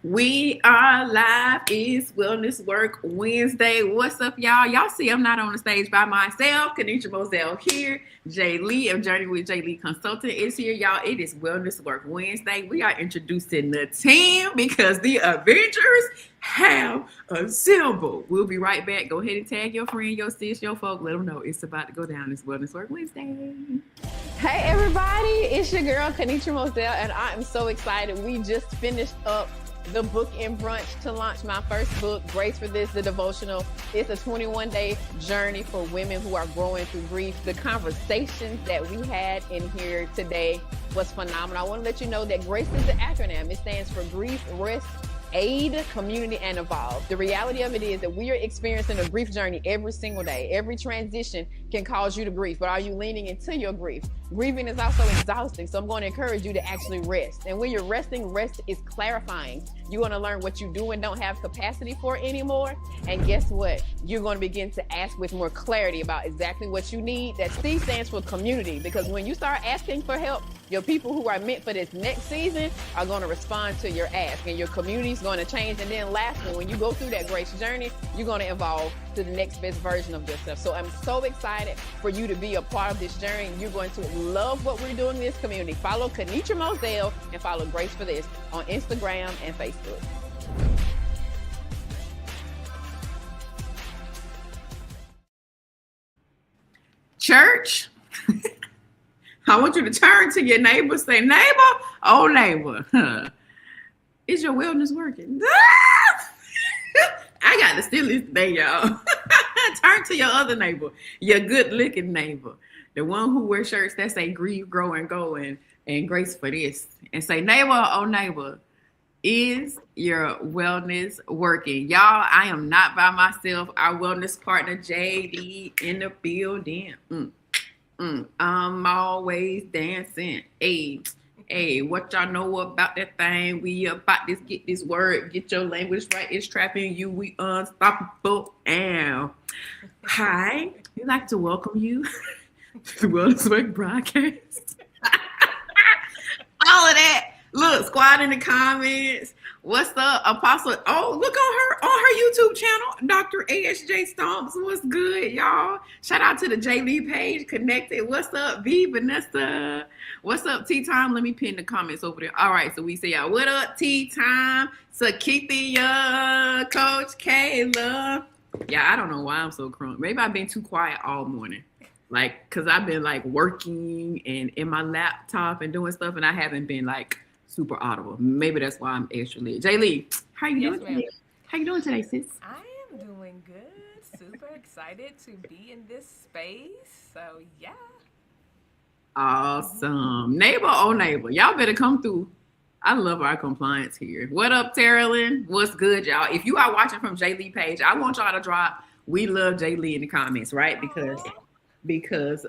We are live. It's Wellness Work Wednesday. What's up, y'all? Y'all see I'm not on the stage by myself. Kanisha Moselle here. Jay Lee of Journey with Jay Lee Consultant is here, y'all. It is Wellness Work Wednesday. We are introducing the team because the Avengers have assembled. We'll be right back. Go ahead and tag your friend, your sis, your folk. Let them know it's about to go down. It's Wellness Work Wednesday. Hey everybody, it's your girl Kanisha Moselle, and I am so excited. We just finished up the book and brunch to launch my first book, Grace for This, the devotional. It's a 21-day journey for women who are growing through grief. The conversations that we had in here today was phenomenal. I want to let you know that GRACE is the acronym. It stands for Grief, Rest, Aid, Community, and Evolve. The reality of it is that we are experiencing a grief journey every single day. Every transition can cause you to grief, but are you leaning into your grief? Grieving is also exhausting, so I'm going to encourage you to actually rest. And when you're resting, rest is clarifying. You're going to learn what you do and don't have capacity for anymore. And guess what? You're going to begin to ask with more clarity about exactly what you need. That C stands for community, because when you start asking for help, your people who are meant for this next season are going to respond to your ask, and your community is going to change. And then lastly, when you go through that grace journey, you're going to evolve to the next best version of yourself. So I'm so excited for you to be a part of this journey. You're going to love what we're doing in this community. Follow Kanisha Moselle and follow Grace for This on Instagram and Facebook. Church. I want you to turn to your neighbor, say, neighbor, oh neighbor, is your wellness working? I got to steal this today, y'all. Turn to your other neighbor, your good looking neighbor, the one who wears shirts that say grieve, grow, and go, and grace for this. And say, neighbor, oh neighbor, is your wellness working? Y'all, I am not by myself. Our wellness partner, JD, in the building. I'm always dancing. Hey, what y'all know about that thing? We about to get this word. Get your language right. It's trapping you. We unstoppable. And hi, we'd like to welcome you to the Wellness Work broadcast. All of that. Look, squad in the comments. What's up, Apostle? Oh, look on her YouTube channel, Dr. ASJ Stomps. What's good, y'all? Shout out to the J Lee page connected. What's up, V Vanessa? What's up, Tea Time? Let me pin the comments over there. All right, so we say, y'all, what up, Tea Time? Sakithia, Coach Kayla. Yeah, I don't know why I'm so crunk. Maybe I've been too quiet all morning. Like, because I've been like working and in my laptop and doing stuff, and I haven't been like super audible. Maybe that's why I'm extra lit. Jay Lee, how you doing today? How you doing today, sis? I am doing good. Super excited to be in this space. So yeah. Awesome. Neighbor, oh neighbor. Y'all better come through. I love our compliance here. What up, Terrellyn? What's good, y'all? If you are watching from Jay Lee page, I want y'all to drop "We love Jay Lee" in the comments, right? Because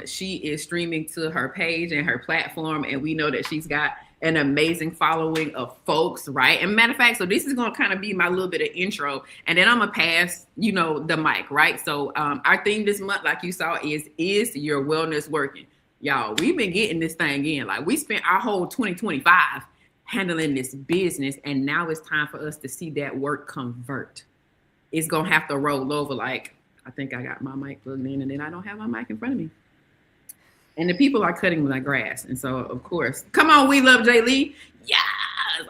she is streaming to her page and her platform, and we know that she's got an amazing following of folks, right? And matter of fact, so this is going to kind of be my little bit of intro, and then I'm gonna pass, the mic, right? So our theme this month, like you saw, is your wellness working? Y'all, we've been getting this thing in. Like, we spent our whole 2025 handling this business, and now it's time for us to see that work convert. It's gonna have to roll over. Like, I think I got my mic plugged in, and then I don't have my mic in front of me. And the people are cutting my grass. And so, of course, come on, we love Jay Lee. Yes,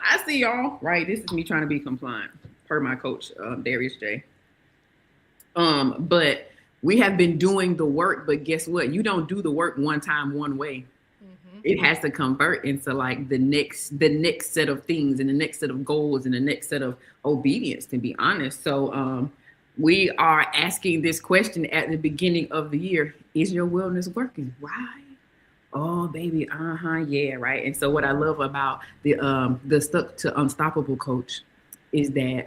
I see y'all. Right, this is me trying to be compliant, per my coach, Darius J. But we have been doing the work, but guess what? You don't do the work one time, one way. Mm-hmm. It has to convert into like the next set of things, and the next set of goals, and the next set of obedience, to be honest. So we are asking this question at the beginning of the year: is your wellness working? Why? Oh, baby, yeah, right. And so what I love about the Stuck to Unstoppable coach is that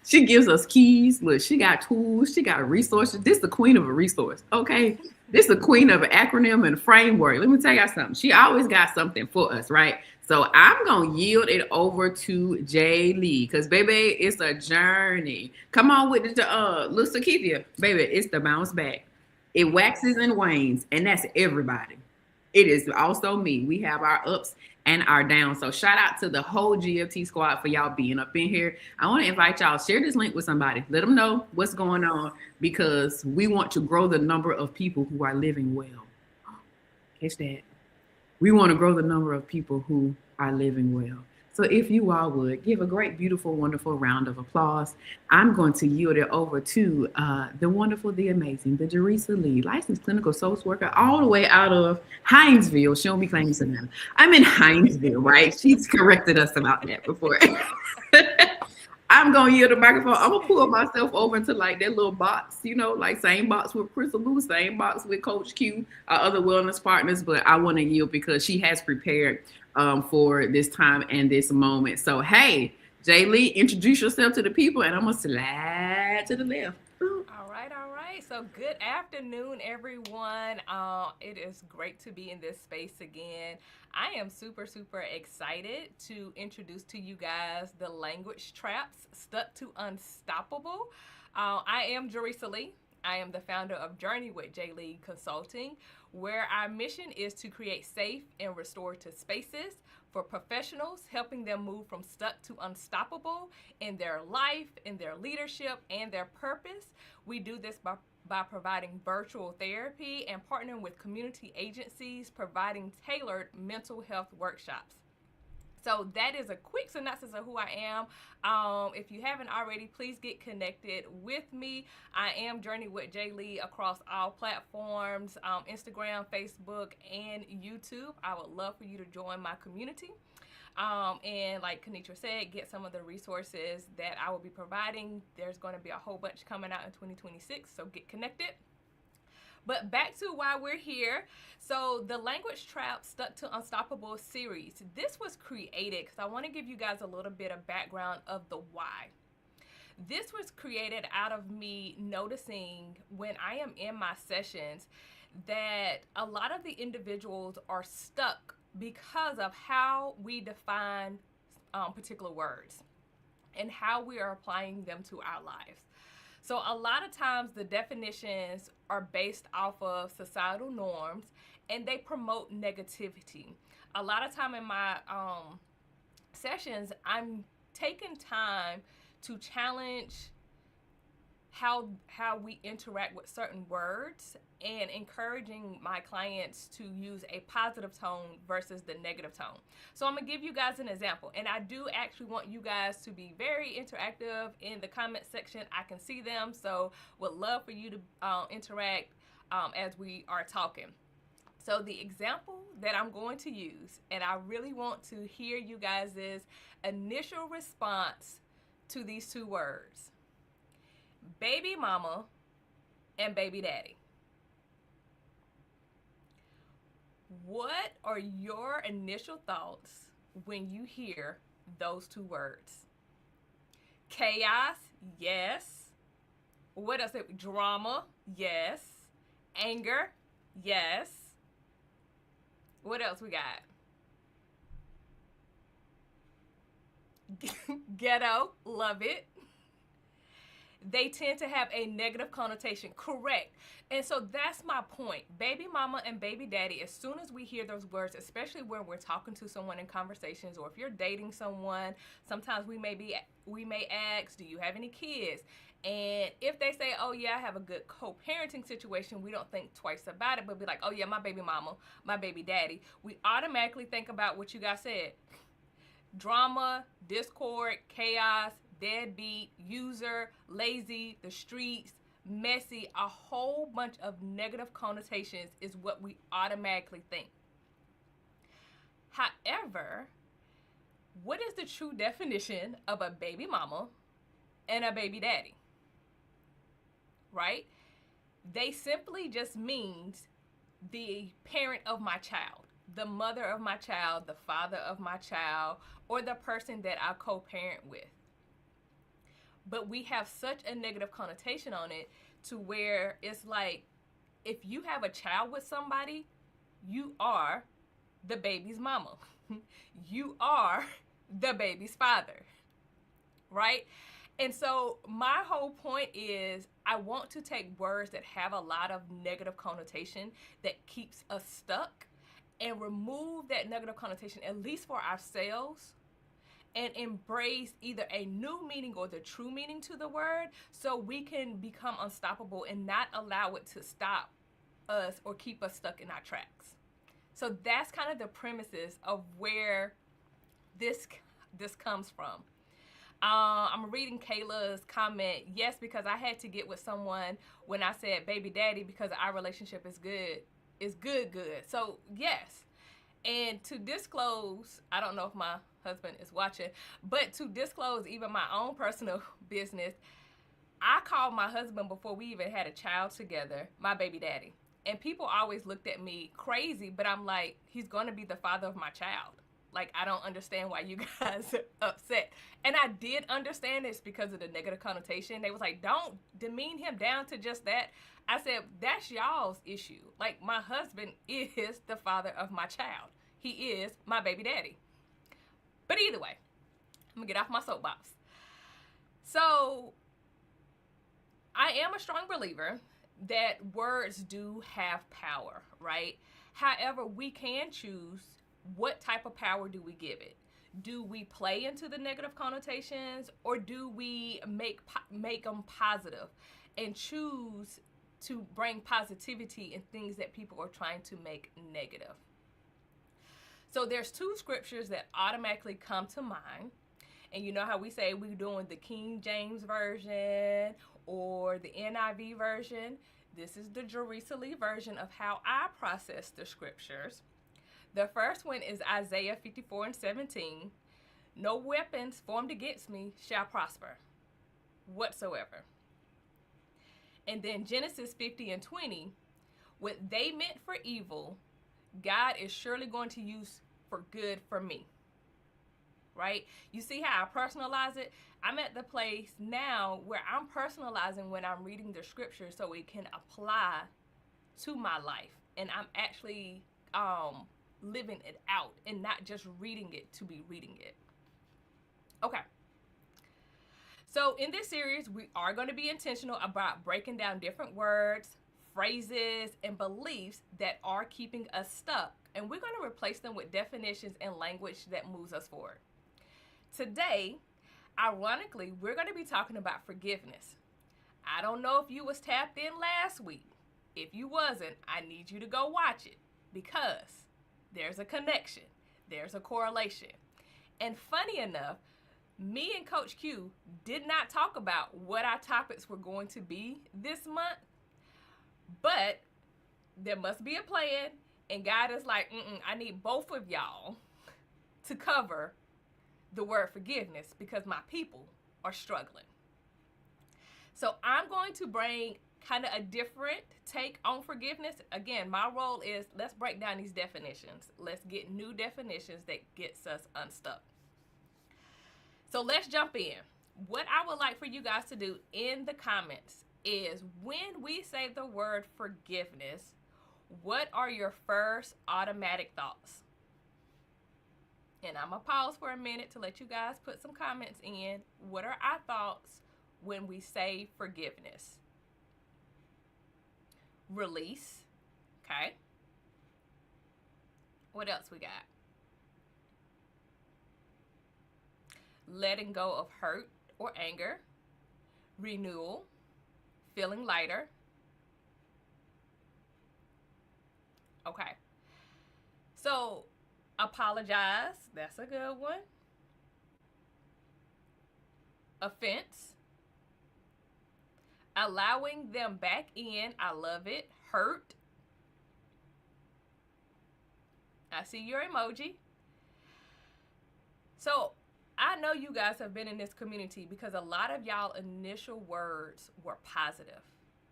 she gives us keys. Look, she got tools, she got resources. This is the queen of a resource, okay? This is the queen of an acronym and framework. Let me tell you something. She always got something for us, right? So I'm going to yield it over to Jay Lee, because, baby, it's a journey. Come on with the little Sakithia. Baby, it's the bounce back. It waxes and wanes, and that's everybody. it is also me. We have our ups and our downs. So shout out to the whole GFT squad for y'all being up in here. I want to invite y'all, share this link with somebody. Let them know what's going on, because we want to grow the number of people who are living well. Catch that. We want to grow the number of people who are living well. So if you all would give a great, beautiful, wonderful round of applause, I'm going to yield it over to the wonderful, the amazing, the Jerisa Lee, licensed clinical social worker, all the way out of Hinesville. She don't be claiming Savannah. I'm in Hinesville, right? She's corrected us about that before. I'm going to yield the microphone. I'm going to pull myself over into like that little box, you know, like same box with Crystal Lou, same box with Coach Q, our other wellness partners. But I want to yield because she has prepared for this time and this moment. So, hey, Jay Lee, introduce yourself to the people, and I'm going to slide to the left. All right. So good afternoon, everyone. It is great to be in this space again. I am super excited to introduce to you guys the language traps stuck to unstoppable. I am Jerisa Lee. I am the founder of Journey with Jay Lee Consulting, where our mission is to create safe and restorative spaces for professionals, helping them move from stuck to unstoppable in their life, in their leadership, and their purpose. We do this by providing virtual therapy and partnering with community agencies, providing tailored mental health workshops. So that is a quick synopsis of who I am. If you haven't already, please get connected with me. I am Journey with Jay Lee across all platforms, Instagram, Facebook, and YouTube. I would love for you to join my community. And like Kenitra said, get some of the resources that I will be providing. There's going to be a whole bunch coming out in 2026, so get connected. But back to why we're here. So the Language Trap Stuck to Unstoppable series, this was created because I want to give you guys a little bit of background of the why. This was created out of me noticing when I am in my sessions that a lot of the individuals are stuck because of how we define particular words and how we are applying them to our lives. So a lot of times the definitions are based off of societal norms and they promote negativity. A lot of time in my sessions, I'm taking time to challenge how we interact with certain words and encouraging my clients to use a positive tone versus the negative tone. So I'm gonna give you guys an example, and I do actually want you guys to be very interactive in the comment section. I can see them, so would love for you to interact as we are talking. So the example that I'm going to use, and I really want to hear you guys' initial response to these two words: baby mama and baby daddy. What are your initial thoughts when you hear those two words? Chaos, yes. What else? Drama, yes. Anger, yes. What else we got? Ghetto, love it. They tend to have a negative connotation, correct. And so that's my point. Baby mama and baby daddy, as soon as we hear those words, especially when we're talking to someone in conversations, or if you're dating someone, sometimes we may ask, do you have any kids? And if they say, oh yeah, I have a good co-parenting situation, we don't think twice about it, but be like, oh yeah, my baby mama, my baby daddy. We automatically think about what you guys said: drama, discord, chaos, deadbeat, user, lazy, the streets, messy. A whole bunch of negative connotations is what we automatically think. However, what is the true definition of a baby mama and a baby daddy? Right? They simply just means the parent of my child, the mother of my child, the father of my child, or the person that I co-parent with. But we have such a negative connotation on it to where it's like, if you have a child with somebody, you are the baby's mama. You are the baby's father, right? And so my whole point is, I want to take words that have a lot of negative connotation that keeps us stuck and remove that negative connotation, at least for ourselves, and embrace either a new meaning or the true meaning to the word, so we can become unstoppable and not allow it to stop us or keep us stuck in our tracks. So that's kind of the premises of where this comes from. I'm reading Kayla's comment. Yes, because I had to get with someone when I said baby daddy, because our relationship is good. So yes. And to disclose, I don't know if my husband is watching, but to disclose even my own personal business, I called my husband before we even had a child together, my baby daddy. And people always looked at me crazy, but I'm like, he's going to be the father of my child. Like, I don't understand why you guys are upset. And I did understand this because of the negative connotation. They was like, don't demean him down to just that. I said, that's y'all's issue. Like, my husband is the father of my child. He is my baby daddy. But either way, I'm going to get off my soapbox. So, I am a strong believer that words do have power, right? However, we can choose what type of power do we give it. Do we play into the negative connotations, or do we make them positive and choose to bring positivity in things that people are trying to make negative? So there's two scriptures that automatically come to mind. And you know how we say we're doing the King James Version or the NIV version. This is the Jerusalem version of how I process the scriptures. The first one is Isaiah 54:17. No weapons formed against me shall prosper whatsoever. And then Genesis 50:20. What they meant for evil, God is surely going to use for good for me. Right? You see how I personalize it? I'm at the place now where I'm personalizing when I'm reading the scripture so it can apply to my life. And I'm actually living it out and not just reading it to be reading it. Okay. So in this series, we are going to be intentional about breaking down different words, phrases, and beliefs that are keeping us stuck. And we're going to replace them with definitions and language that moves us forward. Today, ironically, we're going to be talking about forgiveness. I don't know if you was tapped in last week. If you wasn't, I need you to go watch it, because there's a connection. There's a correlation. And funny enough, me and Coach Q did not talk about what our topics were going to be this month, but there must be a plan, and God is like, I need both of y'all to cover the word forgiveness because my people are struggling. So I'm going to bring kind of a different take on forgiveness. Again, my role is, let's break down these definitions. Let's get new definitions that gets us unstuck. So let's jump in. What I would like for you guys to do in the comments is, when we say the word forgiveness, what are your first automatic thoughts? And I'm going to pause for a minute to let you guys put some comments in. What are our thoughts when we say forgiveness? Release. Okay. What else we got? Letting go of hurt or anger. Renewal. Feeling lighter. Okay. So, apologize. That's a good one. Offense. Allowing them back in. I love it. Hurt. I see your emoji. So, I know you guys have been in this community because a lot of y'all initial words were positive.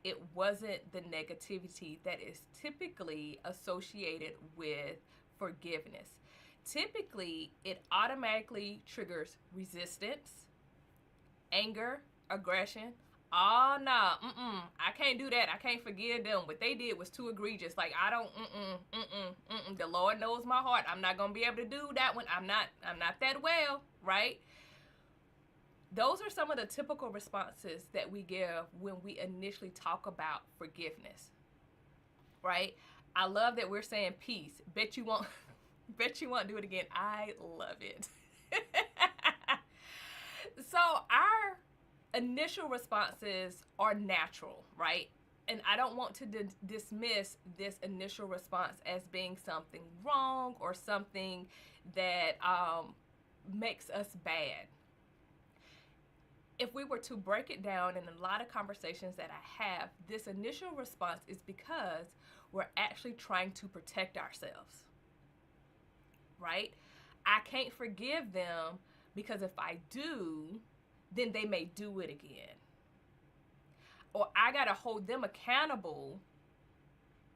It wasn't the negativity that is typically associated with forgiveness. Typically, it automatically triggers resistance, anger, aggression. Oh, no, I can't do that. I can't forgive them. What they did was too egregious. Like, I don't, The Lord knows my heart. I'm not going to be able to do that one. I'm not that well, right? Those are some of the typical responses that we give when we initially talk about forgiveness, right? I love that we're saying peace. Bet you won't bet you won't do it again. I love it. So our initial responses are natural, right? And I don't want to dismiss this initial response as being something wrong or something that makes us bad. If we were to break it down in a lot of conversations that I have, this initial response is because we're actually trying to protect ourselves, right? I can't forgive them because if I do, then they may do it again. Or I got to hold them accountable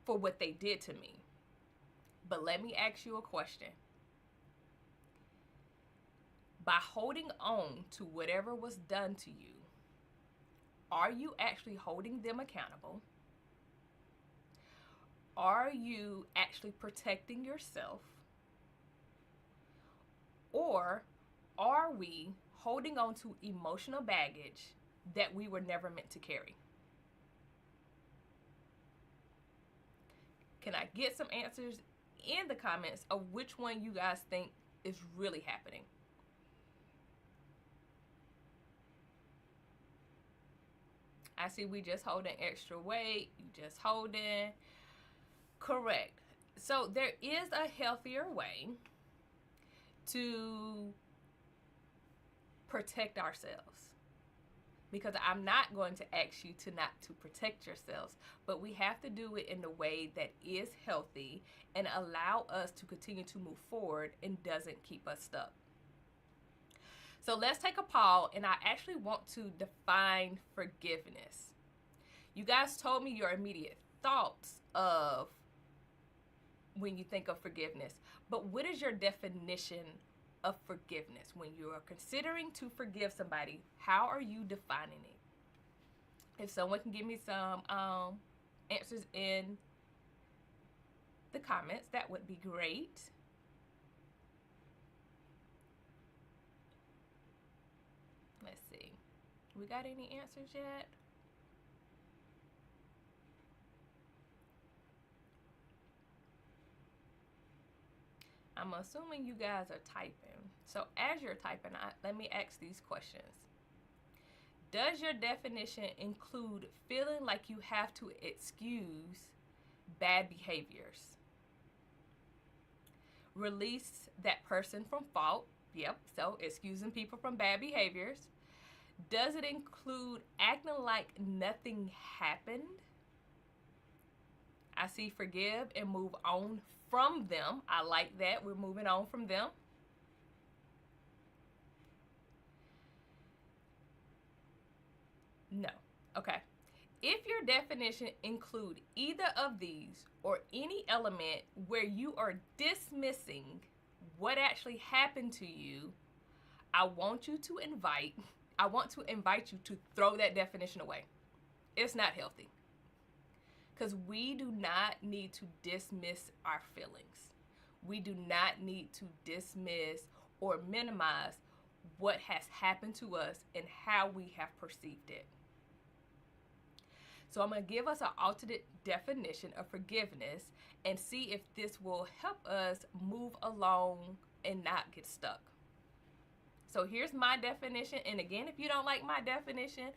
for what they did to me. But let me ask you a question. By holding on to whatever was done to you, are you actually holding them accountable? Are you actually protecting yourself? Or are we holding on to emotional baggage that we were never meant to carry? Can I get some answers in the comments of which one you guys think is really happening? I see we just holding extra weight. You just holding. Correct. So there is a healthier way to protect ourselves. Because I'm not going to ask you to not to protect yourselves, but we have to do it in a way that is healthy and allow us to continue to move forward and doesn't keep us stuck. So let's take a pause, and I actually want to define forgiveness. You guys told me your immediate thoughts of when you think of forgiveness, but what is your definition of forgiveness? When you are considering to forgive somebody, how are you defining it? If someone can give me some answers in the comments, that would be great. Let's see. We got any answers yet? I'm assuming you guys are typing. So as you're typing, let me ask these questions. Does your definition include feeling like you have to excuse bad behaviors? Release that person from fault. Yep, so excusing people from bad behaviors. Does it include acting like nothing happened? I see forgive and move on from them. I like that. We're moving on from them. No. Okay. If your definition include either of these or any element where you are dismissing what actually happened to you, I want to invite you to throw that definition away. It's not healthy. Because we do not need to dismiss our feelings. We do not need to dismiss or minimize what has happened to us and how we have perceived it. So I'm going to give us an alternate definition of forgiveness and see if this will help us move along and not get stuck. So here's my definition. And again, if you don't like my definition,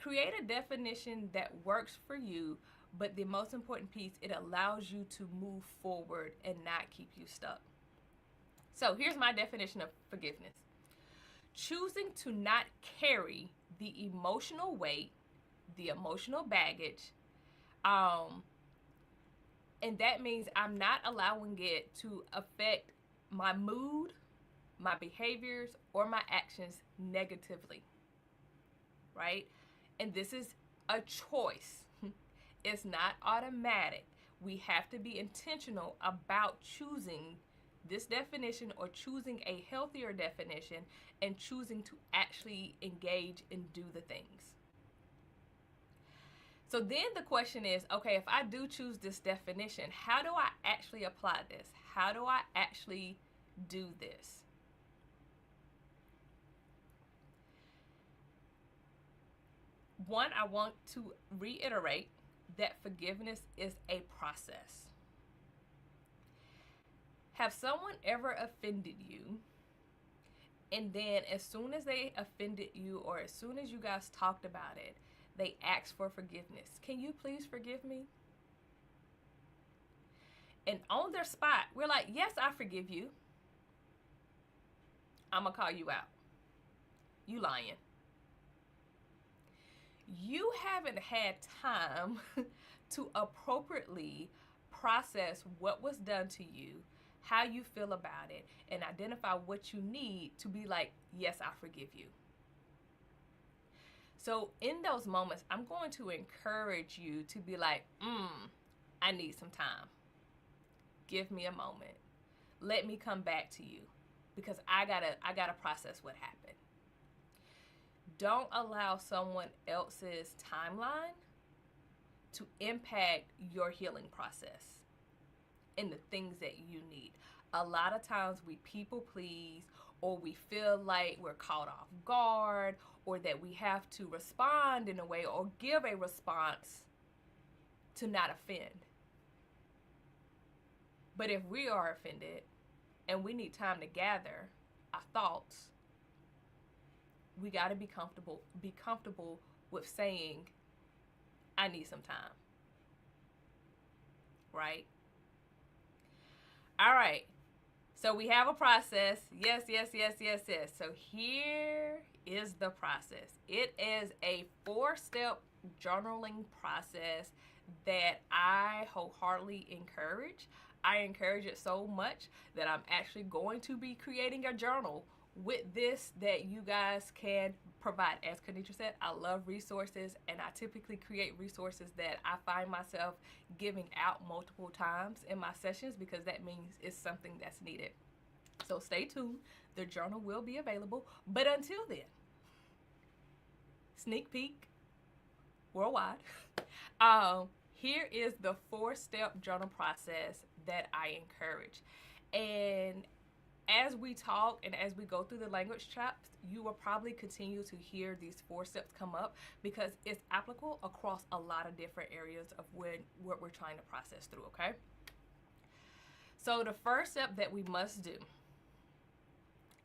create a definition that works for you. But the most important piece, it allows you to move forward and not keep you stuck. So here's my definition of forgiveness. Choosing to not carry the emotional weight, the emotional baggage, and that means I'm not allowing it to affect my mood, my behaviors, or my actions negatively, right? And this is a choice. It's not automatic. We have to be intentional about choosing this definition or choosing a healthier definition and choosing to actually engage and do the things. So then the question is, okay, if I do choose this definition, how do I actually apply this? How do I actually do this? One, I want to reiterate that forgiveness is a process. Have someone ever offended you, and then as soon as they offended you, or as soon as you guys talked about it, they asked for forgiveness? Can you please forgive me? And on their spot, we're like, yes, I forgive you. I'm going to call you out. You lying. You haven't had time to appropriately process what was done to you, how you feel about it, and identify what you need to be like, yes, I forgive you. So in those moments, I'm going to encourage you to be like, I need some time. Give me a moment. Let me come back to you, because I gotta process what happened. Don't allow someone else's timeline to impact your healing process and the things that you need. A lot of times we people please, or we feel like we're caught off guard, or that we have to respond in a way or give a response to not offend. But if we are offended and we need time to gather our thoughts, we got to be comfortable with saying, I need some time. Right? All right. So we have a process. Yes. So here is the process. It is a 4-step journaling process that I wholeheartedly encourage. I encourage it so much that I'm actually going to be creating a journal with this that you guys can provide. As Kenitra said, I love resources, and I typically create resources that I find myself giving out multiple times in my sessions, because that means it's something that's needed. So stay tuned. The journal will be available. But until then, sneak peek worldwide. Here is the 4-step journal process that I encourage. And as we talk and as we go through the language chops, you will probably continue to hear these 4 steps come up, because it's applicable across a lot of different areas of what we're trying to process through, okay? So the first step that we must do,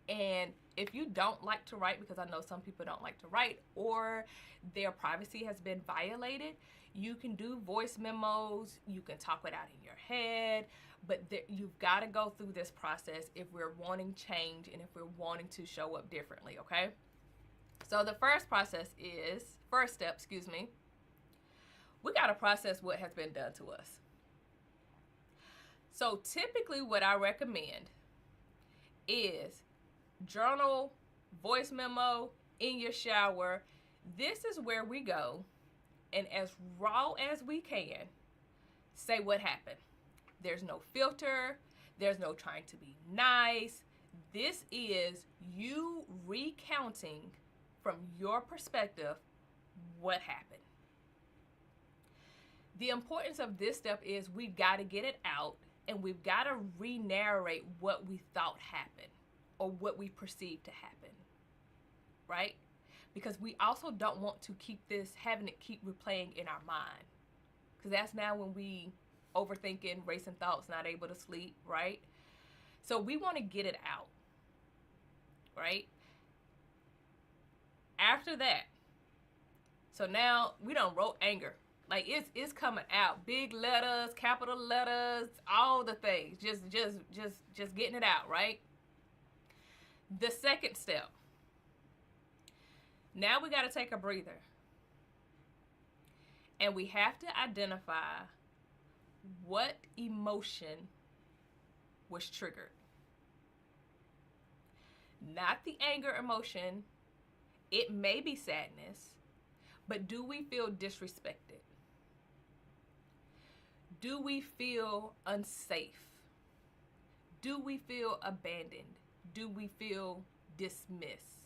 and if you don't like to write, because I know some people don't like to write, or their privacy has been violated, you can do voice memos, you can talk it out in your head, but you've got to go through this process if we're wanting change and if we're wanting to show up differently, okay? So the first step, we got to process what has been done to us. So typically what I recommend is journal, voice memo, in your shower. This is where we go, and as raw as we can, say what happened. There's no filter. There's no trying to be nice. This is you recounting from your perspective what happened. The importance of this step is we've got to get it out, and we've got to re-narrate what we thought happened or what we perceived to happen, right? Because we also don't want to having it keep replaying in our mind, because that's now when we overthinking, racing thoughts, not able to sleep, right? So we want to get it out, right? After that, so now we done wrote anger. Like it's coming out, big letters, capital letters, all the things, just getting it out, right? The second step. Now we got to take a breather, and we have to identify what emotion was triggered. Not the anger emotion. It may be sadness, but do we feel disrespected? Do we feel unsafe? Do we feel abandoned? Do we feel dismissed?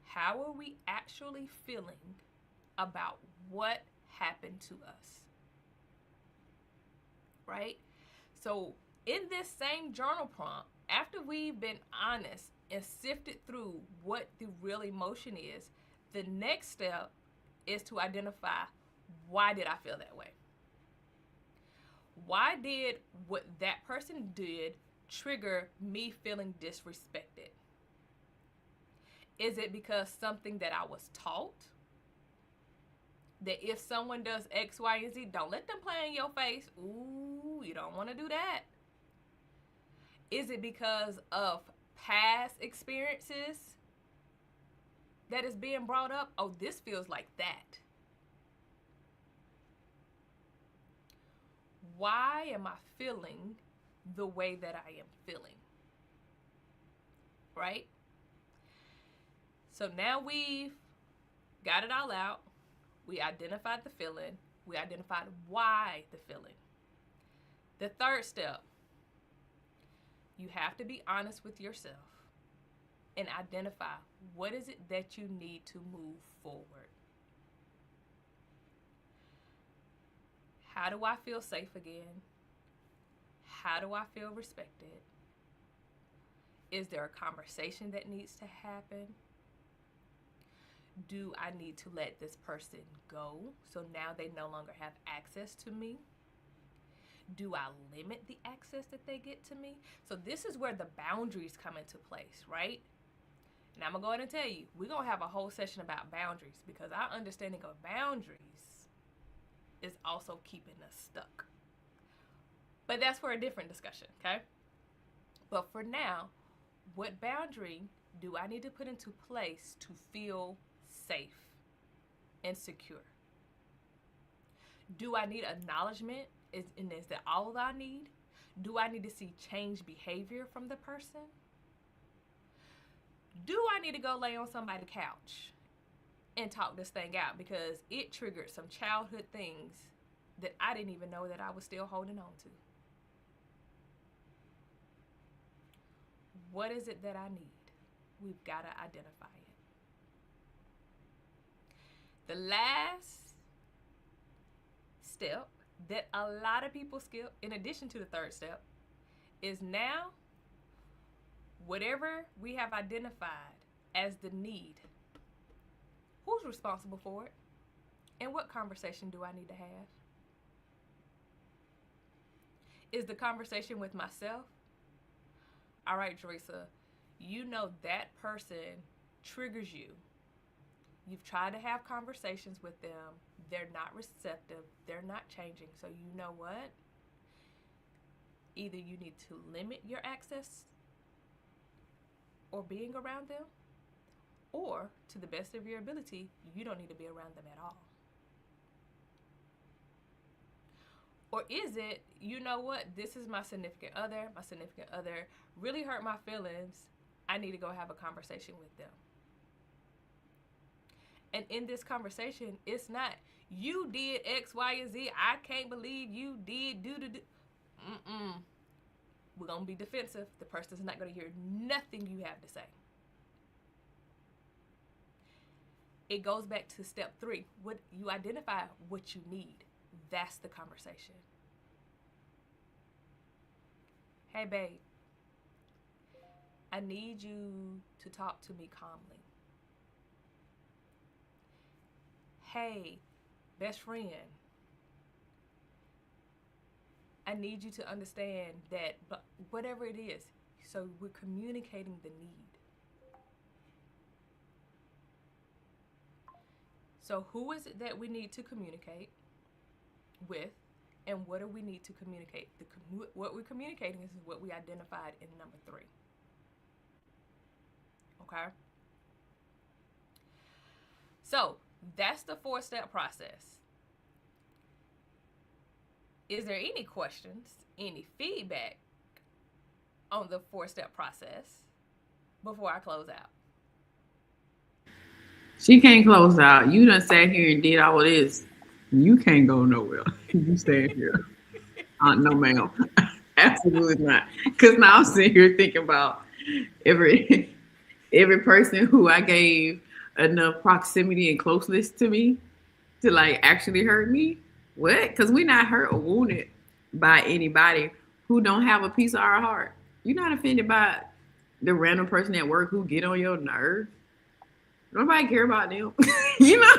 How are we actually feeling about what happened to us? Right? So in this same journal prompt, after we've been honest and sifted through what the real emotion is, the next step is to identify, why did I feel that way? Why did what that person did trigger me feeling disrespected? Is it because something that I was taught? That if someone does X, Y, and Z, don't let them play in your face. Ooh, you don't want to do that. Is it because of past experiences that is being brought up? Oh, this feels like that. Why am I feeling the way that I am feeling? Right? So now we've got it all out. We identified the feeling. We identified why the feeling. The third step, you have to be honest with yourself and identify what is it that you need to move forward. How do I feel safe again? How do I feel respected? Is there a conversation that needs to happen? Do I need to let this person go so now they no longer have access to me? Do I limit the access that they get to me? So this is where the boundaries come into place, right? And I'm going to go ahead and tell you, we're going to have a whole session about boundaries because our understanding of boundaries is also keeping us stuck. But that's for a different discussion, okay? But for now, what boundary do I need to put into place to feel safe and secure? Do I need acknowledgement? Is that all that I need? Do I need to see change behavior from the person? Do I need to go lay on somebody's couch and talk this thing out because it triggered some childhood things that I didn't even know that I was still holding on to? What is it that I need? We've got to identify it. The last step that a lot of people skip, in addition to the third step, is now whatever we have identified as the need, who's responsible for it? And what conversation do I need to have? Is the conversation with myself? All right, Teresa, you know that person triggers you. You've tried to have conversations with them. They're not receptive. They're not changing. So you know what? Either you need to limit your access or being around them, or to the best of your ability, you don't need to be around them at all. Or is it, you know what, this is my significant other really hurt my feelings, I need to go have a conversation with them. And in this conversation, it's not, you did X, Y, and Z, I can't believe you did do. We're going to be defensive. The person's not going to hear nothing you have to say. It goes back to step 3. What you identify what you need. That's the conversation. Hey, babe, I need you to talk to me calmly. Hey, best friend, I need you to understand that, but whatever it is, so we're communicating the need. So who is it that we need to communicate with, and what do we need to communicate? What we're communicating is what we identified in number 3. Okay? So that's the 4-step process. Is there any questions, any feedback on the 4-step process before I close out? She can't close out. You done sat here and did all of this. You can't go nowhere. You stay here. No, ma'am. Absolutely not. Because now I'm sitting here thinking about every person who I gave enough proximity and closeness to me to like actually hurt me. What? Because we're not hurt or wounded by anybody who don't have a piece of our heart. You're not offended by the random person at work who get on your nerve. Nobody care about them. You know?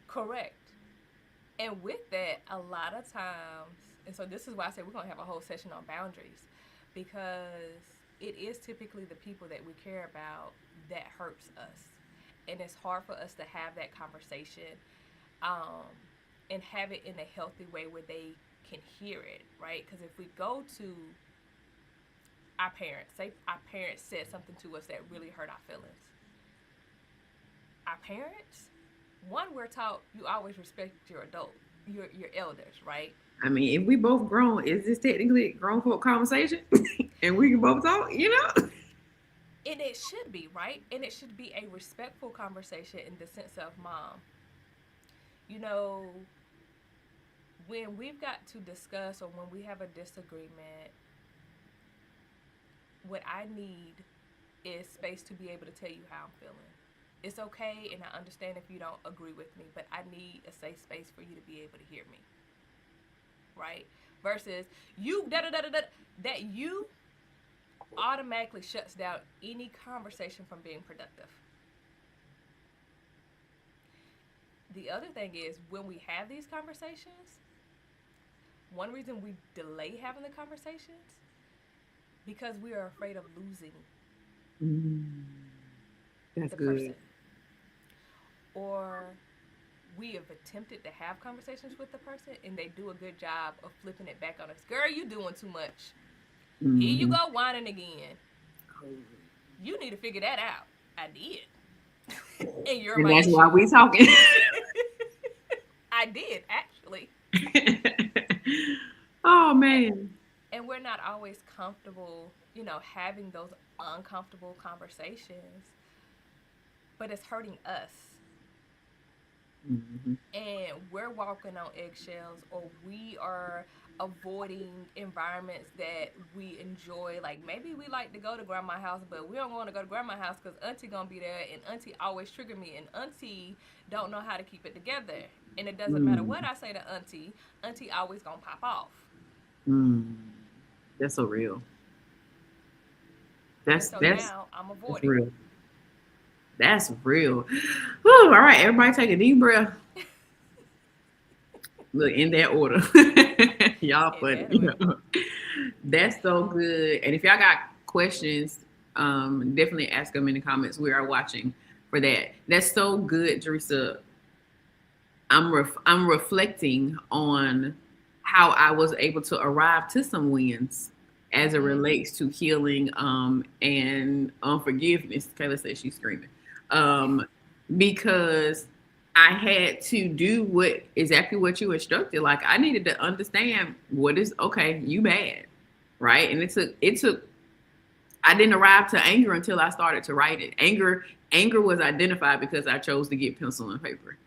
Correct. And with that, a lot of times, And so this is why I said we're going to have a whole session on boundaries, because it is typically the people that we care about that hurts us. And it's hard for us to have that conversation, and have it in a healthy way where they can hear it, right? Because if we go to our parents, say our parents said something to us that really hurt our feelings. Our parents, one, we're taught you always respect your adult, your elders, right? I mean, if we both grown, is this technically a grown folk conversation? And we can both talk, you know? And it should be, right? And it should be a respectful conversation in the sense of, Mom, you know, when we've got to discuss or when we have a disagreement, what I need is space to be able to tell you how I'm feeling. It's okay, and I understand if you don't agree with me, but I need a safe space for you to be able to hear me, right? Versus you, that you automatically shuts down any conversation from being productive. The other thing is, when we have these conversations, one reason we delay having the conversations, because we are afraid of losing That's the good. person. Or we have attempted to have conversations with the person and they do a good job of flipping it back on us. Girl, you doing too much. Here you go whining again. You need to figure that out. I did. And you're And my that's issue. why we talking. I did, actually. Oh, man. And we're not always comfortable, you know, having those uncomfortable conversations. But it's hurting us. Mm-hmm. And we're walking on eggshells, or we are avoiding environments that we enjoy. Like, maybe we like to go to grandma's house, but we don't want to go to grandma's house because auntie gonna be there, and auntie always trigger me, and auntie don't know how to keep it together. And it doesn't matter what I say to auntie always gonna pop off. That's so real. And That's so that's now I'm that's avoiding. real. That's real. Whew, all right, everybody take a deep breath. Look, in that order. Y'all funny. In that order. That's so good. And if y'all got questions, definitely ask them in the comments. We are watching for that. That's so good, Teresa. I'm reflecting on how I was able to arrive to some wins as it relates to healing and unforgiveness. Kayla says she's screaming. Because I had to do exactly what you instructed. Like, I needed to understand what is okay, you bad, right? And it took. I didn't arrive to anger until I started to write it. Anger was identified because I chose to get pencil and paper,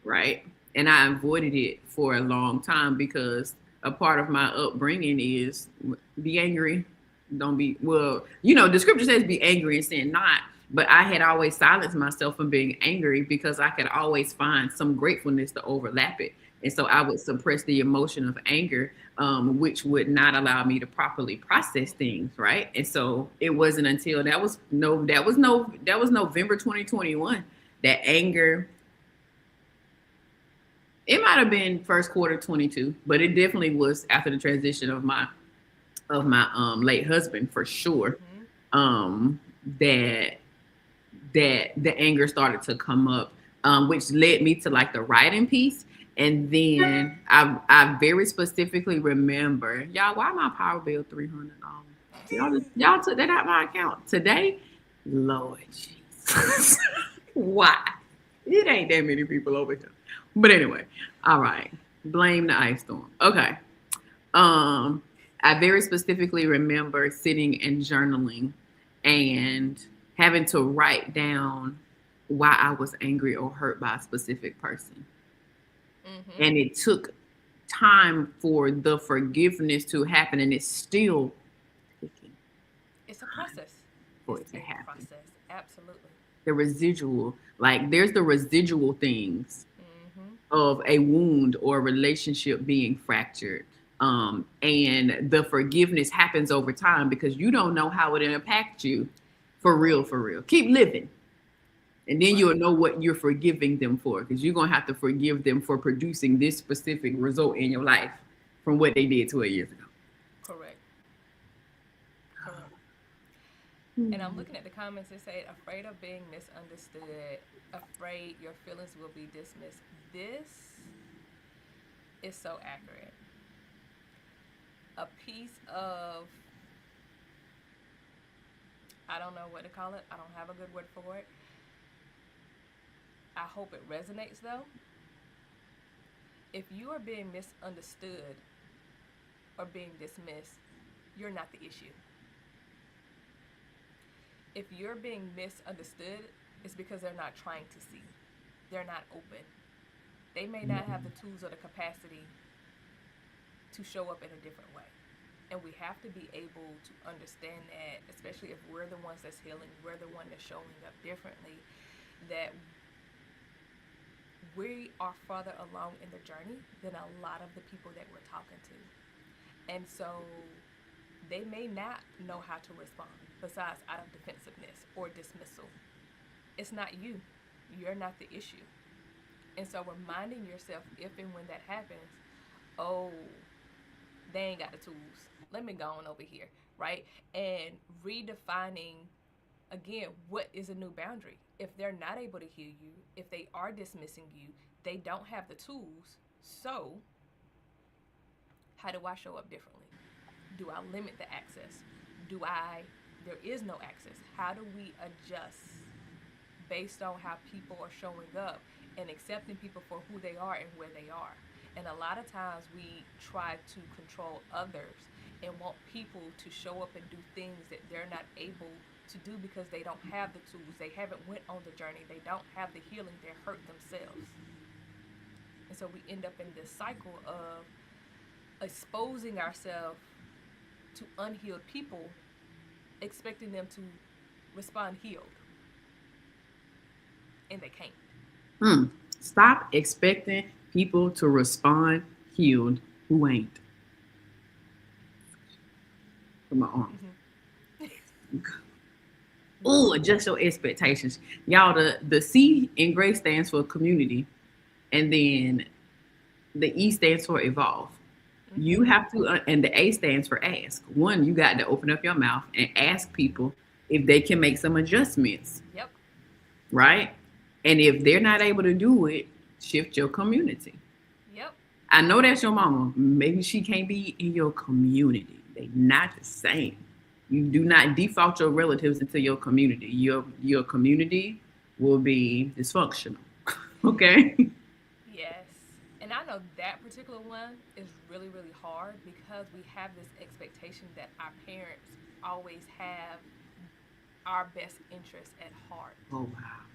right? And I avoided it for a long time because a part of my upbringing is be angry, don't be. Well, you know, the scripture says be angry and sin not. But I had always silenced myself from being angry because I could always find some gratefulness to overlap it. And so I would suppress the emotion of anger, which would not allow me to properly process things, right? And so it wasn't until that was November 2021 that anger, it might have been first quarter 22, but it definitely was after the transition of my late husband, for sure. That the anger started to come up, which led me to like the writing piece. And then I very specifically remember, y'all, why my power bill $300? Y'all took that out my account today? Lord Jesus. Why? It ain't that many people over here. But anyway, all right. Blame the ice storm. Okay. I very specifically remember sitting and journaling and having to write down why I was angry or hurt by a specific person. And it took time for the forgiveness to happen, and it's still taking. It's a process. For It's it to a happen. process. Absolutely. The residual, like there's the residual things of a wound or a relationship being fractured. And the forgiveness happens over time because you don't know how it impacts you. For real. Keep living. And then you'll know what you're forgiving them for, because you're going to have to forgive them for producing this specific result in your life. from what they did 12 years ago. Correct. Correct. And I'm looking at the comments. They say, afraid of being misunderstood, afraid your feelings will be dismissed. This is so accurate. A piece of, I don't know what to call it. I don't have a good word for it. I hope it resonates though. If you are being misunderstood or being dismissed, you're not the issue. If you're being misunderstood, it's because they're not trying to see. They're not open. They may not have the tools or the capacity to show up in a different way. And we have to be able to understand that, especially if we're the ones that's healing, we're the one that's showing up differently, that we are farther along in the journey than a lot of the people that we're talking to. And so they may not know how to respond besides out of defensiveness or dismissal. It's not you. You're not the issue. And so reminding yourself, if and when that happens, oh, they ain't got the tools. Let me go on over here, right? And redefining, again, what is a new boundary? If they're not able to hear you, if they are dismissing you, they don't have the tools. So how do I show up differently? Do I limit the access? There is no access. How do we adjust based on how people are showing up and accepting people for who they are and where they are? And a lot of times we try to control others and want people to show up and do things that they're not able to do because they don't have the tools. They haven't went on the journey. They don't have the healing. They're hurt themselves. And so we end up in this cycle of exposing ourselves to unhealed people, expecting them to respond healed. And they can't. Stop expecting people to respond healed who ain't. Come on. Oh, adjust your expectations. Y'all, the C in GRACE stands for community, and then the E stands for evolve. You have to, and the A stands for ask. One, you got to open up your mouth and ask people if they can make some adjustments. Yep. Right? And if they're not able to do it, shift your community. Yep. I know that's your mama. Maybe she can't be in your community. They're not the same. You do not default your relatives into your community. Your community will be dysfunctional. Okay? Yes. And I know that particular one is really, really hard because we have this expectation that our parents always have our best interests at heart. Oh, wow.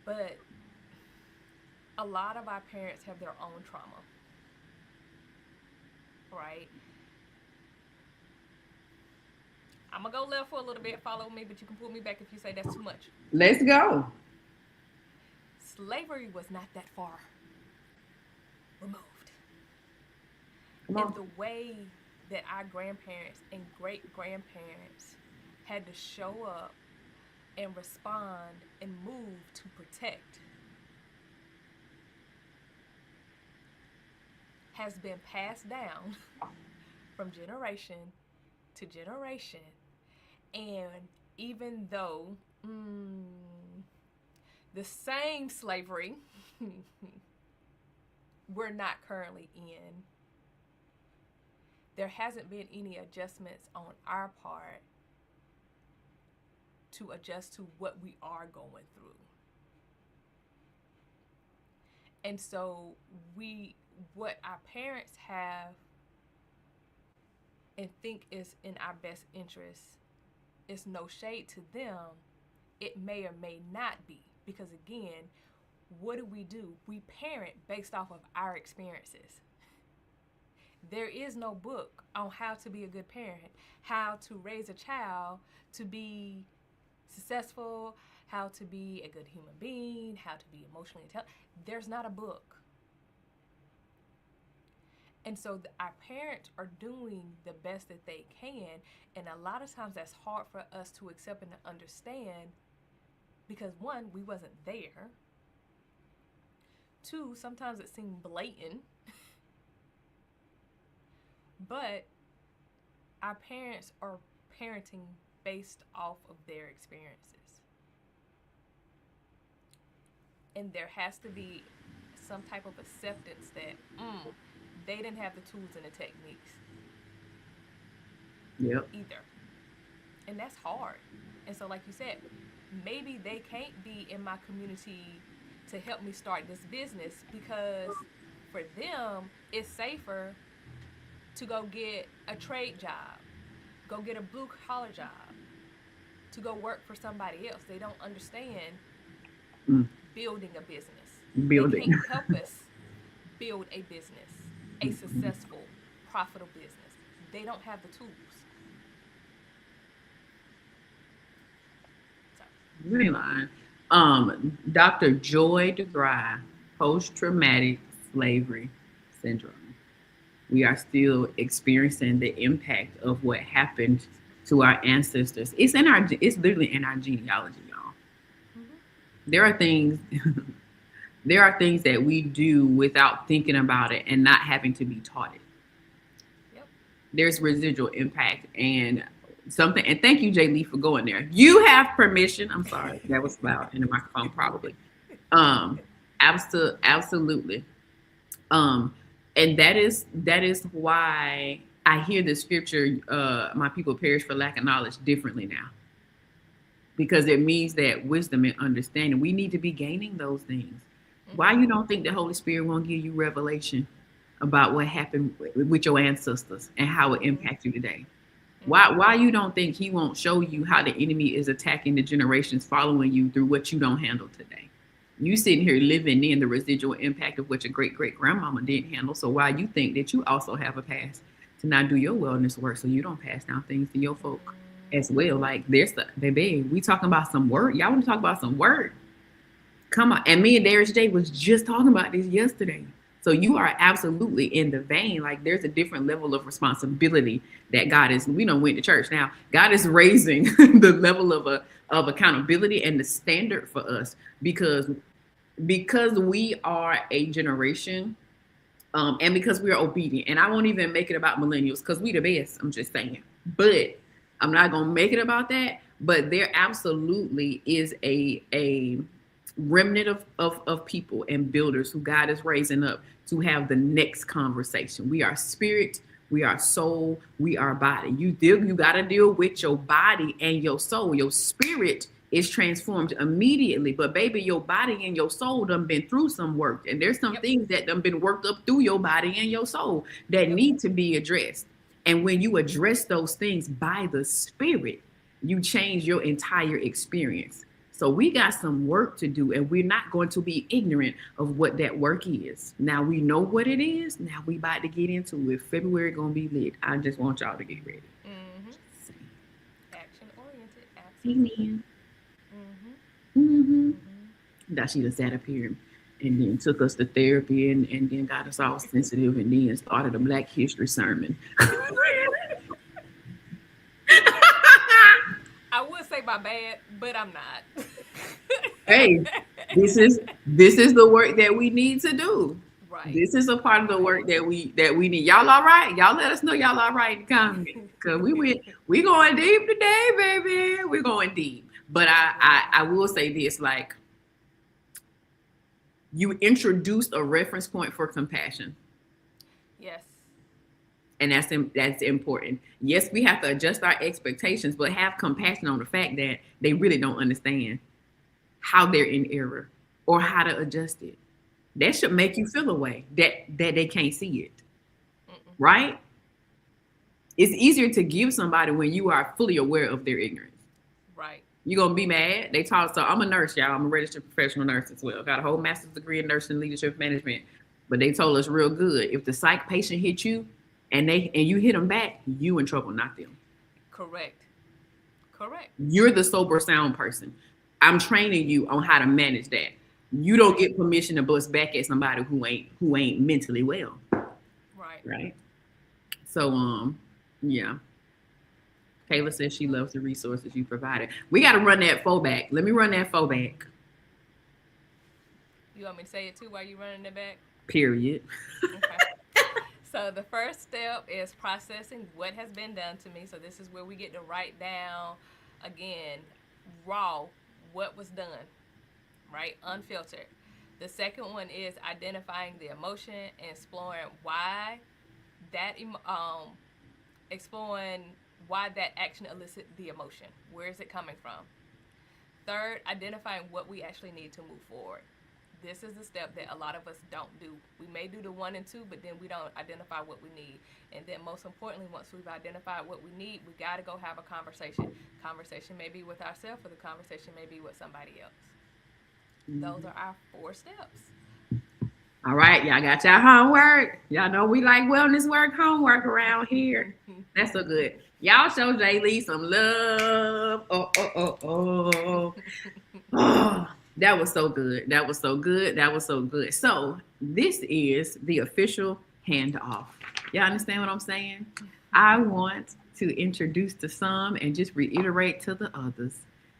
But a lot of our parents have their own trauma, right? I'm going to go left for a little bit, follow me, but you can pull me back if you say that's too much. Let's go. Slavery was not that far removed. Come on. And the way that our grandparents and great-grandparents had to show up and respond and move to protect has been passed down from generation to generation. And even though the same slavery we're not currently in, there hasn't been any adjustments on our part to adjust to what we are going through. And so what our parents have and think is in our best interest is no shade to them. It may or may not be, because again, what do? We parent based off of our experiences. There is no book on how to be a good parent, how to raise a child to be successful, how to be a good human being, how to be emotionally intelligent. There's not a book. And so our parents are doing the best that they can, and a lot of times that's hard for us to accept and to understand because one, we wasn't there. Two, sometimes it seemed blatant But our parents are parenting based off of their experiences. And there has to be some type of acceptance that they didn't have the tools and the techniques Yep. either. And that's hard. And so, like you said, maybe they can't be in my community to help me start this business because for them, it's safer to go get a trade job, go get a blue collar job, to go work for somebody else. They don't understand building a business. Building. They can't help us build a business, a successful, profitable business. They don't have the tools. So, You ain't lying. Dr. Joy DeGrasse, post-traumatic slavery syndrome. We are still experiencing the impact of what happened to our ancestors. It's literally in our genealogy, y'all. There are things there are things that we do without thinking about it and not having to be taught it. yep. There's residual impact and something. And thank you, Jay Lee, for going there. You have permission. I'm sorry, that was loud in the microphone, probably. Absolutely. And that is why I hear the scripture, my people perish for lack of knowledge, differently now. Because it means that wisdom and understanding, we need to be gaining those things. Why you don't think the Holy Spirit won't give you revelation about what happened with your ancestors and how it impacts you today? Why you don't think he won't show you how the enemy is attacking the generations following you through what you don't handle today? You sitting here living in the residual impact of what your great-great-grandmama didn't handle. So why you think that you also have a past to not do your wellness work so you don't pass down things to your folk as well? Like there's the baby, we talking about some work. Y'all want to talk about some work? Come on. And me and Darius J was just talking about this yesterday. So you are absolutely in the vein. Like there's a different level of responsibility that God is. We don't went to church now. God is raising the level of accountability and the standard for us because we are a generation and because we are obedient. And I won't even make it about millennials because we the best. I'm just saying. But I'm not gonna make it about that. But there absolutely is a remnant of people and builders who God is raising up to have the next conversation. We are spirit, we are soul, we are body. You got to deal with your body and your soul. Your spirit is transformed immediately, but baby, your body and your soul done been through some work, and there's some things that done been worked up through your body and your soul that need to be addressed. And when you address those things by the spirit, you change your entire experience. So we got some work to do, and we're not going to be ignorant of what that work is. Now we know what it is. Now we about to get into it. February gonna be lit. I just want y'all to get ready. Action oriented. Absolutely. Amen. Mm-hmm. Now she just sat up here and then took us to therapy and then got us all sensitive and then started a Black History sermon. I would say my bad, but I'm not. Hey, this is the work that we need to do. Right. This is a part of the work that we need. Y'all all right? Y'all let us know y'all all right in the comments. Cause we going deep today, baby. We're going deep. But I will say this, like you introduced a reference point for compassion. Yes. And that's important. Yes, we have to adjust our expectations, but have compassion on the fact that they really don't understand how they're in error or how to adjust it. That should make you feel a way that they can't see it. Right? It's easier to give somebody when you are fully aware of their ignorance. Right. You're going to be mad. They taught, so I'm a nurse, y'all. I'm a registered professional nurse as well. Got a whole master's degree in nursing leadership management. But they told us real good, if the psych patient hit you, and you hit them back, you in trouble, not them. Correct. You're the sober sound person. I'm training you on how to manage that. You don't get permission to bust back at somebody who ain't mentally well. Right. So yeah. Kayla says she loves the resources you provided. We got to run that faux back. Let me run that faux back. You want me to say it too while you running it back? Period. Okay. So the first step is processing what has been done to me. So this is where we get to write down again, raw, what was done, right? Unfiltered. The second one is identifying the emotion and that exploring why that action elicited the emotion. Where is it coming from? Third, identifying what we actually need to move forward. This is the step that a lot of us don't do. We may do the 1 and 2, but then we don't identify what we need. And then most importantly, once we've identified what we need, we got to go have a conversation. Conversation may be with ourselves, or the conversation may be with somebody else. Those are our 4 steps. All right, y'all got y'all homework. Y'all know we like wellness work, homework around here. That's so good. Y'all show Jay Lee some love. Oh. That was so good. That was so good. That was so good. So this is the official handoff. Y'all understand what I'm saying? I want to introduce to some and just reiterate to the others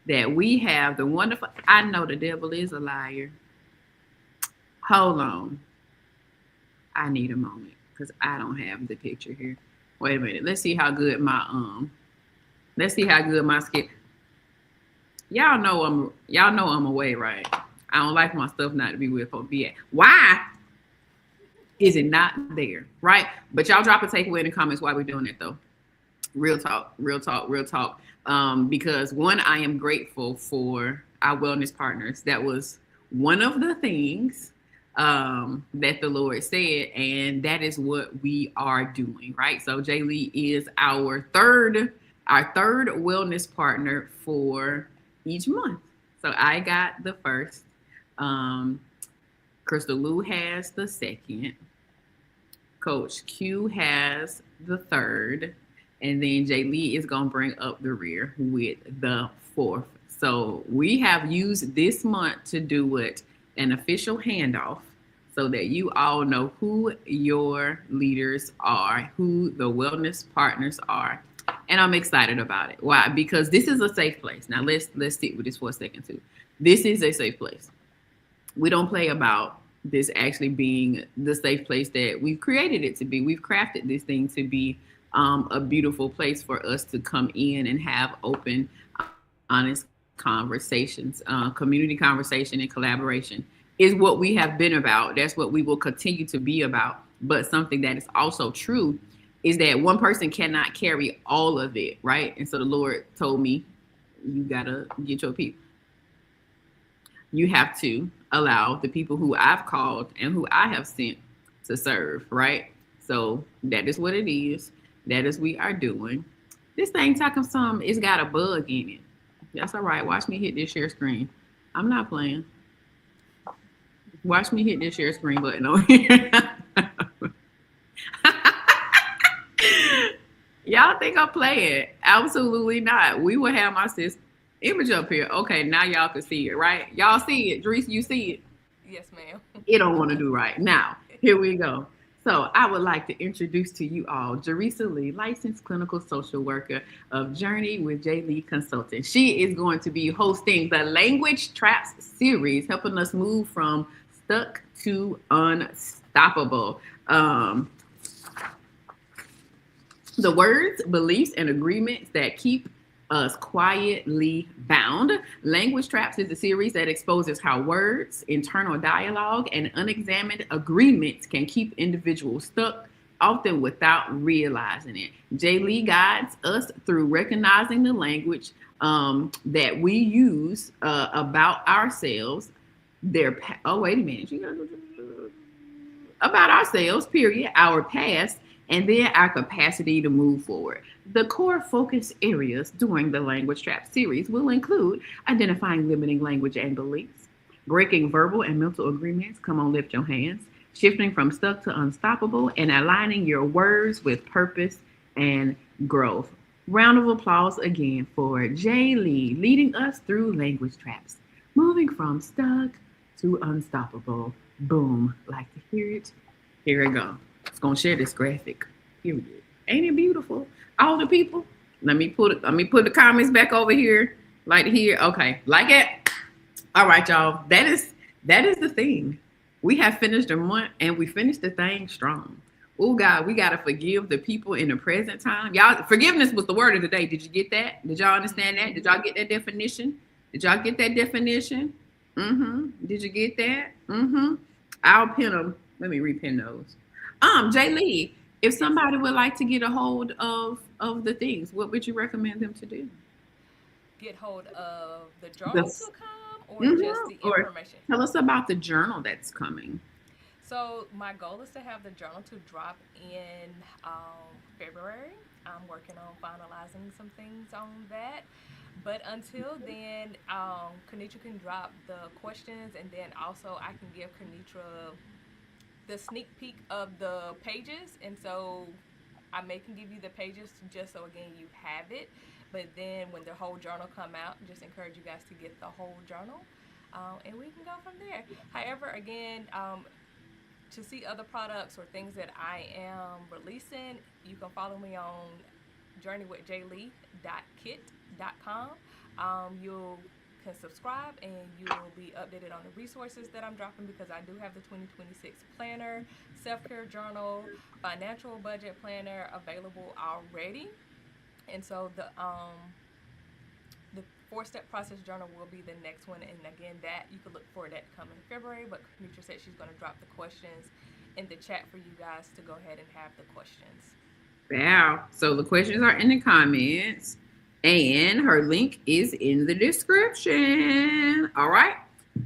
that we have the wonderful, I know the devil is a liar. Hold on. I need a moment because I don't have the picture here. Wait a minute. Let's see how good my skin. Y'all know I'm away, right? I don't like my stuff not to be where it's supposed to be at. Why is it not there? Right? But y'all drop a takeaway in the comments why we're doing it though. Real talk. Because one, I am grateful for our wellness partners. That was one of the things that the Lord said, and that is what we are doing, right? So Jay Lee is our third wellness partner for each month. So I got the first. Crystal Lou has the second. Coach Q has the third. And then Jay Lee is going to bring up the rear with the fourth. So we have used this month to do an official handoff so that you all know who your leaders are, who the wellness partners are. And I'm excited about it. Why? Because this is a safe place. Now let's stick with this for a second too. This is a safe place. We don't play about this actually being the safe place that we've created it to be. We've crafted this thing to be a beautiful place for us to come in and have open, honest conversations. Community conversation and collaboration is what we have been about. That's what we will continue to be about. But something that is also true is that one person cannot carry all of it, right? And so the Lord told me, you gotta get your people. You have to allow the people who I've called and who I have sent to serve, right? So that is what it is. That is we are doing. This thing talking some, it's got a bug in it. That's all right. Watch me hit this share screen. I'm not playing. Watch me hit this share screen button on here. Y'all think I'm playing? Absolutely not. We will have my sis image up here. Okay, now y'all can see it, right? Y'all see it. Dries, you see it? Yes, ma'am. It don't want to do right. Now, here we go. So I would like to introduce to you all Jerisa Lee, licensed clinical social worker of Journey with Jay Lee Consulting. She is going to be hosting the Language Traps series, helping us move from stuck to unstoppable. The words, beliefs, and agreements that keep us quietly bound. Language Traps is a series that exposes how words, internal dialogue, and unexamined agreements can keep individuals stuck, often without realizing it. Jay Lee guides us through recognizing the language that we use about ourselves. About ourselves, period, our past, and then our capacity to move forward. The core focus areas during the Language Trap series will include identifying limiting language and beliefs, breaking verbal and mental agreements, come on, lift your hands, shifting from stuck to unstoppable, and aligning your words with purpose and growth. Round of applause again for Jay Lee, leading us through Language Traps, moving from stuck to unstoppable. Boom, like to hear it? Here we go. It's gonna share this graphic. Period. Ain't it beautiful? All the people. Let me put the comments back over here. Like here. Okay. Like it. All right, y'all. That is the thing. We have finished a month and we finished the thing strong. Oh God, we gotta forgive the people in the present time. Y'all, forgiveness was the word of the day. Did you get that? Did y'all understand that? Did y'all get that definition? Did y'all get that definition? Did you get that? I'll pin them. Let me repin those. Jay Lee, if somebody would like to get a hold of the things, what would you recommend them to do? Get hold of the journal to come, or just the Or information? tell us about the journal that's coming. So my goal is to have the journal to drop in February. I'm working on finalizing some things on that. But until then, Kenitra can drop the questions, and then also I can give Kenitra the sneak peek of the pages. And so I can give you the pages just so, again, you have it. But then when the whole journal come out, just encourage you guys to get the whole journal. And we can go from there. However, again, to see other products or things that I am releasing, you can follow me on journeywithjaylee.kit.com. You can subscribe and you will be updated on the resources that I'm dropping, because I do have the 2026 planner, self-care journal, financial budget planner available already. And so the 4-step process journal will be the next one, and again, that you can look for that to come in February. But Kenitra said she's going to drop the questions in the chat for you guys to go ahead and have the questions. Wow. So the questions are in the comments, and her link is in the description. All right.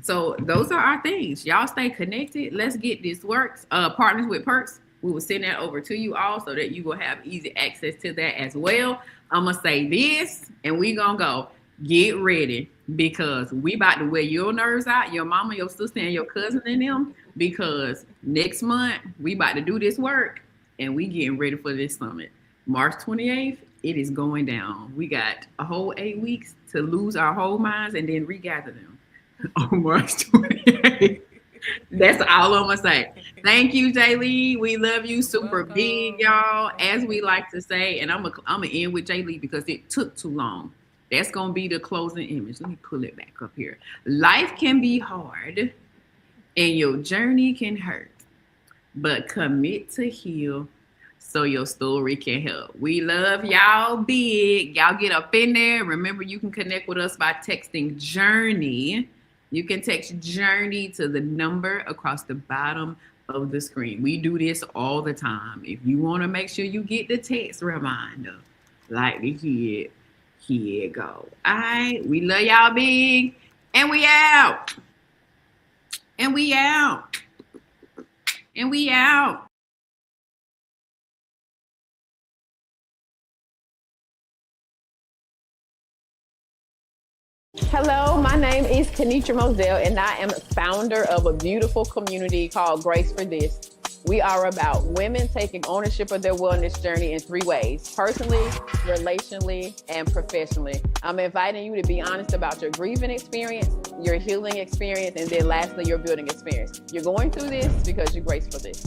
So those are our things. Y'all stay connected. Let's get this works. Partners with Perks. We will send that over to you all so that you will have easy access to that as well. I'm going to say this, and we going to go. Get ready, because we about to wear your nerves out, your mama, your sister, and your cousin and them, because next month we about to do this work, and we getting ready for this summit. March 28th, it is going down. We got a whole 8 weeks to lose our whole minds and then regather them on March 28th. That's all I'm gonna say. Thank you, Jay Lee. We love you super big, y'all. As we like to say, and I'm gonna end with Jay Lee because it took too long. That's going to be the closing image. Let me pull it back up here. Life can be hard and your journey can hurt, but commit to heal so your story can help. We love y'all big. Y'all get up in there. Remember, you can connect with us by texting Journey. You can text Journey to the number across the bottom of the screen. We do this all the time. If you want to make sure you get the text reminder, like the kid. Here you go. All right. We love y'all big. And we out. And we out. And we out. Hello, my name is Kenitra Moselle, and I am founder of a beautiful community called Grace for This. We are about women taking ownership of their wellness journey in 3 ways: personally, relationally, and professionally. I'm inviting you to be honest about your grieving experience, your healing experience, and then lastly, your building experience. You're going through this because you grace for this.